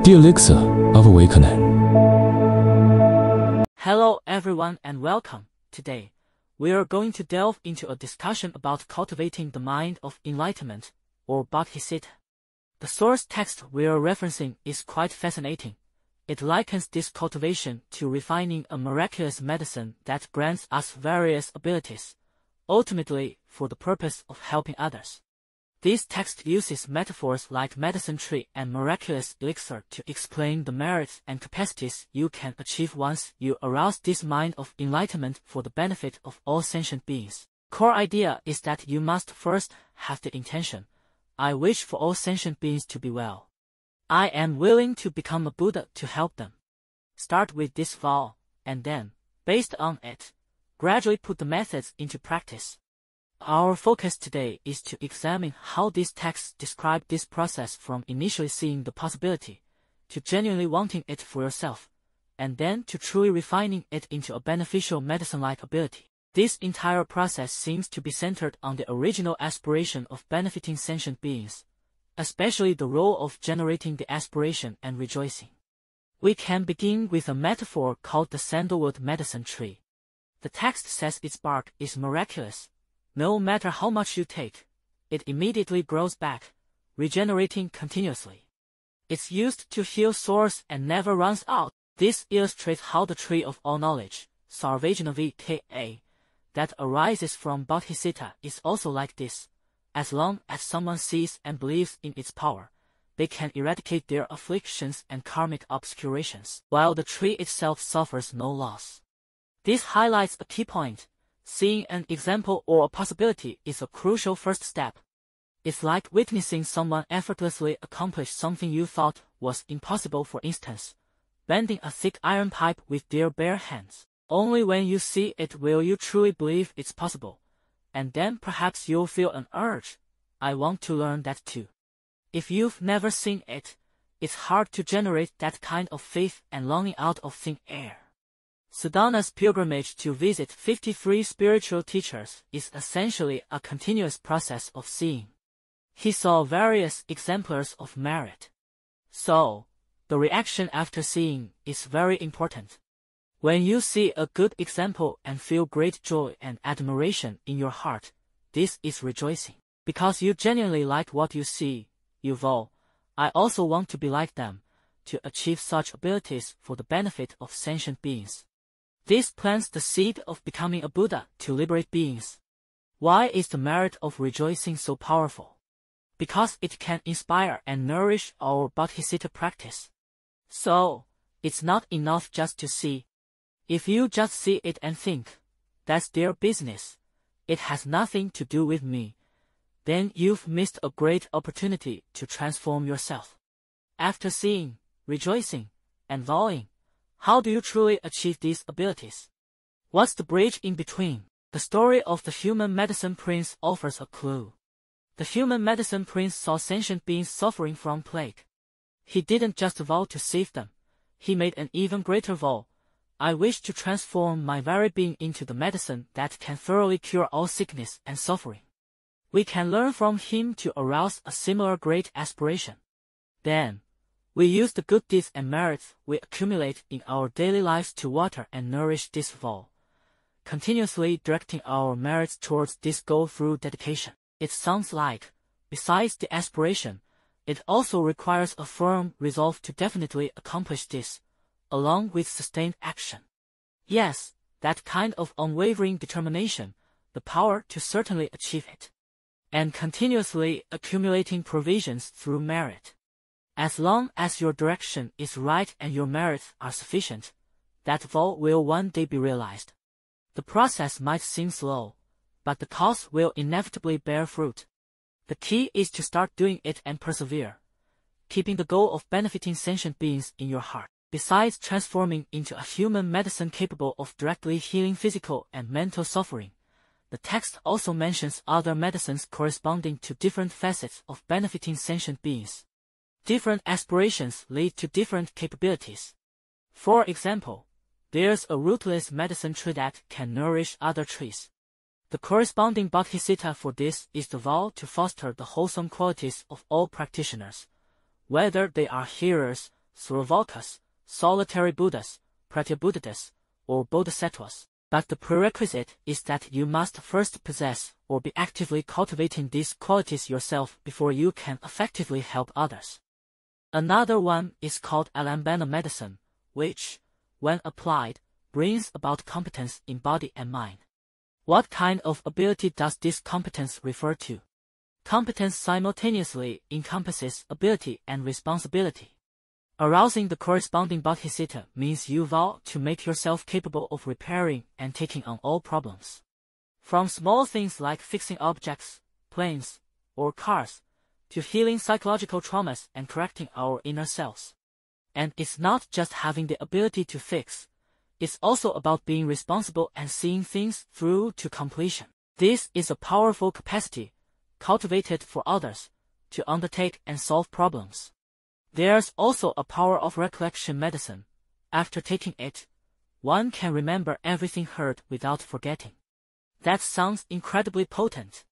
The Elixir of Awakening. Hello everyone and welcome. Today, we are going to delve into a discussion about cultivating the mind of enlightenment, or bodhisattva. The source text we are referencing is quite fascinating. It likens this cultivation to refining a miraculous medicine that grants us various abilities, ultimately for the purpose of helping others. This text uses metaphors like medicine tree and miraculous elixir to explain the merits and capacities you can achieve once you arouse this mind of enlightenment for the benefit of all sentient beings. Core idea is that you must first have the intention, I wish for all sentient beings to be well. I am willing to become a Buddha to help them. Start with this vow, and then, based on it, gradually put the methods into practice. Our focus today is to examine how these texts describe this process from initially seeing the possibility, to genuinely wanting it for yourself, and then to truly refining it into a beneficial medicine-like ability. This entire process seems to be centered on the original aspiration of benefiting sentient beings, especially the role of generating the aspiration and rejoicing. We can begin with a metaphor called the sandalwood medicine tree. The text says its bark is miraculous. No matter how much you take, it immediately grows back, regenerating continuously. It's used to heal sores and never runs out. This illustrates how the tree of all knowledge, Sarvajnavika, that arises from bodhisattva is also like this. As long as someone sees and believes in its power, they can eradicate their afflictions and karmic obscurations, while the tree itself suffers no loss. This highlights a key point. Seeing an example or a possibility is a crucial first step. It's like witnessing someone effortlessly accomplish something you thought was impossible. For instance, bending a thick iron pipe with their bare hands. Only when you see it will you truly believe it's possible, and then perhaps you'll feel an urge, I want to learn that too. If you've never seen it, it's hard to generate that kind of faith and longing out of thin air. Siddhartha's pilgrimage to visit 53 spiritual teachers is essentially a continuous process of seeing. He saw various exemplars of merit. So, the reaction after seeing is very important. When you see a good example and feel great joy and admiration in your heart, this is rejoicing. Because you genuinely like what you see, you vow, I also want to be like them, to achieve such abilities for the benefit of sentient beings. This plants the seed of becoming a Buddha to liberate beings. Why is the merit of rejoicing so powerful? Because it can inspire and nourish our bodhisattva practice. So, it's not enough just to see. If you just see it and think, that's their business, it has nothing to do with me, then you've missed a great opportunity to transform yourself. After seeing, rejoicing, and vowing, how do you truly achieve these abilities? What's the bridge in between? The story of the human medicine prince offers a clue. The human medicine prince saw sentient beings suffering from plague. He didn't just vow to save them. He made an even greater vow. I wish to transform my very being into the medicine that can thoroughly cure all sickness and suffering. We can learn from him to arouse a similar great aspiration. Then, we use the good deeds and merits we accumulate in our daily lives to water and nourish this vow, continuously directing our merits towards this goal through dedication. It sounds like, besides the aspiration, it also requires a firm resolve to definitely accomplish this, along with sustained action. Yes, that kind of unwavering determination, the power to certainly achieve it. And continuously accumulating provisions through merit. As long as your direction is right and your merits are sufficient, that vow will one day be realized. The process might seem slow, but the cause will inevitably bear fruit. The key is to start doing it and persevere, keeping the goal of benefiting sentient beings in your heart. Besides transforming into a human medicine capable of directly healing physical and mental suffering, the text also mentions other medicines corresponding to different facets of benefiting sentient beings. Different aspirations lead to different capabilities. For example, there's a rootless medicine tree that can nourish other trees. The corresponding bodhisattva for this is the vow to foster the wholesome qualities of all practitioners, whether they are healers, Suravakas, solitary Buddhas, Pratyabuddhas, or Bodhisattvas. But the prerequisite is that you must first possess or be actively cultivating these qualities yourself before you can effectively help others. Another one is called Alambana medicine, which, when applied, brings about competence in body and mind. What kind of ability does this competence refer to? Competence simultaneously encompasses ability and responsibility. Arousing the corresponding bodhisattva means you vow to make yourself capable of repairing and taking on all problems. From small things like fixing objects, planes, or cars, to healing psychological traumas and correcting our inner selves. And it's not just having the ability to fix, it's also about being responsible and seeing things through to completion. This is a powerful capacity, cultivated for others, to undertake and solve problems. There's also a power of recollection medicine. After taking it, one can remember everything heard without forgetting. That sounds incredibly potent.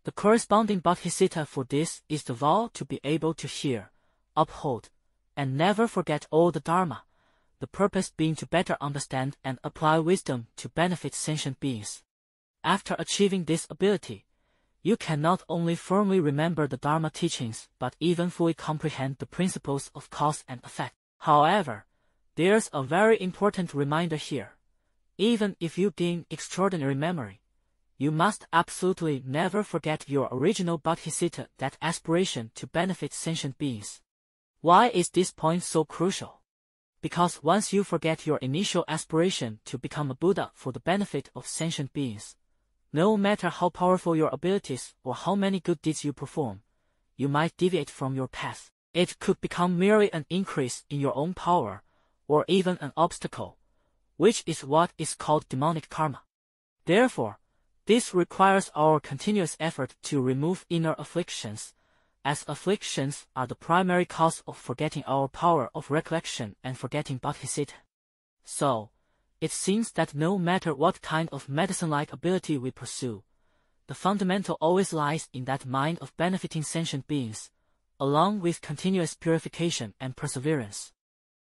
The corresponding bodhisattva for this is the vow to be able to hear, uphold, and never forget all the Dharma, the purpose being to better understand and apply wisdom to benefit sentient beings. After achieving this ability, you can not only firmly remember the Dharma teachings but even fully comprehend the principles of cause and effect. However, there's a very important reminder here. Even if you gain extraordinary memory, you must absolutely never forget your original bodhisattva, that aspiration to benefit sentient beings. Why is this point so crucial? Because once you forget your initial aspiration to become a Buddha for the benefit of sentient beings, no matter how powerful your abilities or how many good deeds you perform, you might deviate from your path. It could become merely an increase in your own power, or even an obstacle, which is what is called demonic karma. Therefore, this requires our continuous effort to remove inner afflictions, as afflictions are the primary cause of forgetting our power of recollection and forgetting bodhisattva. So, it seems that no matter what kind of medicine-like ability we pursue, the fundamental always lies in that mind of benefiting sentient beings, along with continuous purification and perseverance.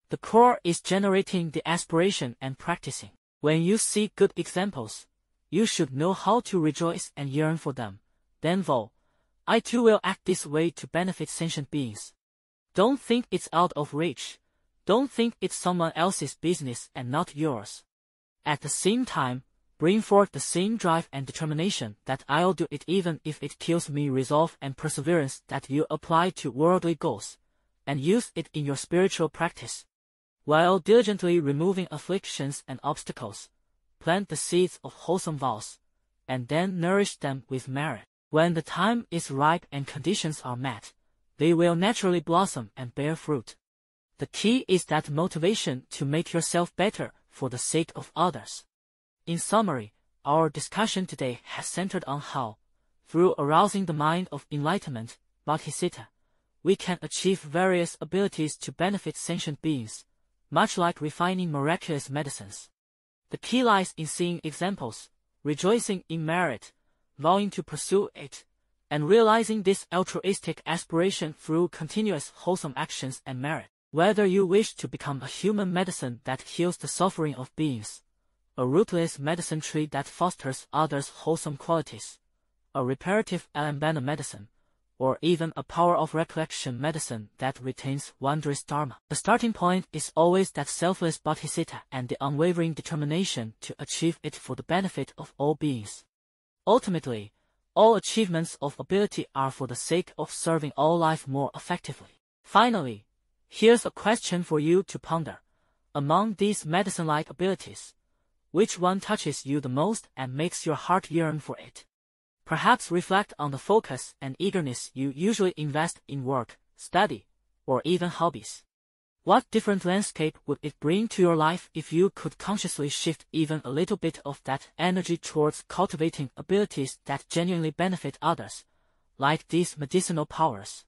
The core is generating the aspiration and practicing. When you see good examples, you should know how to rejoice and yearn for them. Then vow, I too will act this way to benefit sentient beings. Don't think it's out of reach. Don't think it's someone else's business and not yours. At the same time, bring forth the same drive and determination that I'll do it even if it kills me, resolve and perseverance that you apply to worldly goals, and use it in your spiritual practice. While diligently removing afflictions and obstacles, plant the seeds of wholesome vows, and then nourish them with merit. When the time is ripe and conditions are met, they will naturally blossom and bear fruit. The key is that motivation to make yourself better for the sake of others. In summary, our discussion today has centered on how, through arousing the mind of enlightenment, bodhisattva, we can achieve various abilities to benefit sentient beings, much like refining miraculous medicines. The key lies in seeing examples, rejoicing in merit, vowing to pursue it, and realizing this altruistic aspiration through continuous wholesome actions and merit. Whether you wish to become a human medicine that heals the suffering of beings, a rootless medicine tree that fosters others' wholesome qualities, a reparative Alambana medicine, or even a power of recollection medicine that retains wondrous Dharma, the starting point is always that selfless bodhisattva and the unwavering determination to achieve it for the benefit of all beings. Ultimately, all achievements of ability are for the sake of serving all life more effectively. Finally, here's a question for you to ponder. Among these medicine-like abilities, which one touches you the most and makes your heart yearn for it? Perhaps reflect on the focus and eagerness you usually invest in work, study, or even hobbies. What different landscape would it bring to your life if you could consciously shift even a little bit of that energy towards cultivating abilities that genuinely benefit others, like these medicinal powers?